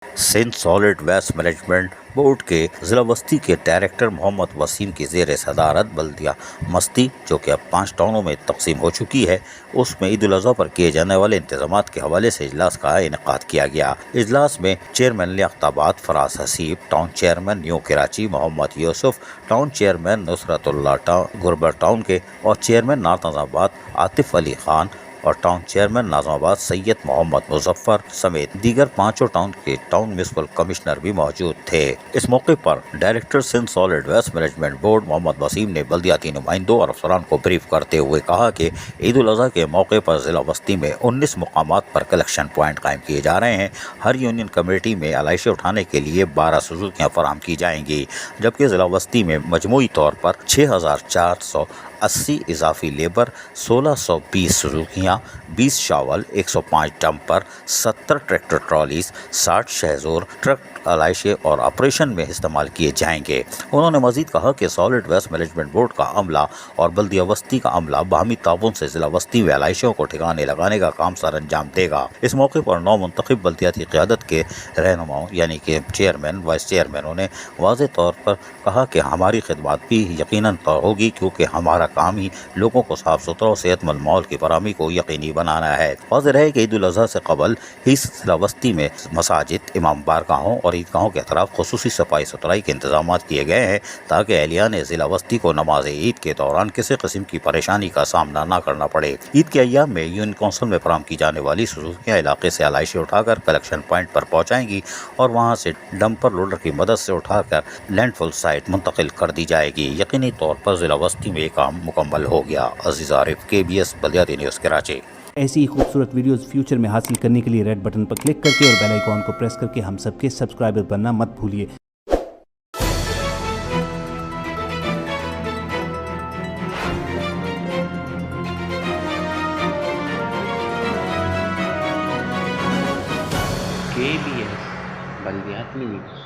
Sindh solid waste management board کے ضلع وسطی کے ڈائریکٹر محمد وسیم کی زیر صدارت بلدیہ مستی، جو کہ اب 5 ٹاؤنوں میں تقسیم ہو چکی ہے، اس میں عید الاضحیٰ پر کیے جانے والے انتظامات کے حوالے سے اجلاس کا انعقاد کیا گیا۔ اجلاس میں chairman Liaquatabad Faraz Haseeb, town chairman New Karachi Muhammad Yousuf, town chairman Nusratullah گربر ٹاؤن کے اور چیئرمین نارتھ نظام آباد عاطف علی خان اور ٹاؤن چیئرمین نظام آباد سید محمد مظفر سمیت دیگر 5 ٹاؤن کے ٹاؤن میونسپل کمشنر بھی موجود تھے۔ اس موقع پر director Sindh solid waste management board Muhammad Waseem نے بلدیاتی نمائندوں اور افسران کو بریف کرتے ہوئے کہا کہ عید الاضحیٰ کے موقع پر ضلع وسطی میں 19 مقامات پر کلیکشن پوائنٹ قائم کیے جا رہے ہیں۔ ہر یونین کمیٹی میں علائشیں اٹھانے کے لیے 12 سزوکیاں فراہم کی جائیں گی، جبکہ ضلع وسطی میں مجموعی طور پر 6480 اضافی labour, 1620 سزوکیاں، 20 شاول، 105 dumper, 70 tractor trolleys, 60 شہزور truck علائشے اور آپریشن میں استعمال کیے جائیں گے۔ انہوں نے مزید کہا کہ سالڈ ویسٹ مینجمنٹ بورڈ کا عملہ اور بلدیہ وسطی کا عملہ باہمی تعاون سے ضلع وسطی میں علائشوں کو ٹھکانے لگانے کا کام سر انجام دے گا۔ اس موقع پر نو منتخب بلدیاتی قیادت کے رہنماؤں یعنی کہ چیئرمین، وائس چیئرمینوں نے واضح طور پر کہا کہ ہماری خدمات بھی یقیناً ہوگی، کیونکہ ہمارا کام ہی لوگوں کو صاف ستھرا اور صحت مند ماحول کی فراہمی کو یقینی بنانا ہے۔ واضح رہے کہ عید الاضحیٰ سے قبل ہی ضلع وسطی میں مساجد، امام بارگاہوں اور عیدگاہوں کے اطراف خصوصی صفائی ستھرائی کے انتظامات کیے گئے ہیں، تاکہ اہلیان ضلع وسطی کو نماز عید کے دوران کسی قسم کی پریشانی کا سامنا نہ کرنا پڑے۔ عید کے ایام میں یونین کونسل میں فراہم کی جانے والی سزوکیاں علاقے سے علائشیں اٹھا کر کلیکشن پوائنٹ پر پہنچائیں گی اور وہاں سے ڈمپر لوڈر کی مدد سے اٹھا کر لینڈ فل سائٹ منتقل کر دی جائے گی۔ یقینی طور پر ضلع وسطی میں یہ کام مکمل ہو گیا۔ عزیز عارف، KBS بلدیاتی نیوز کراچی۔ ایسی ہی خوبصورت ویڈیوز فیوچر میں حاصل کرنے کے لیے ریڈ بٹن پر کلک کر کے اور بیل آئیکن کو پریس کر کے ہم سب کے سبسکرائبر بننا مت بھولیے۔ KBS بلدیاتی نیوز۔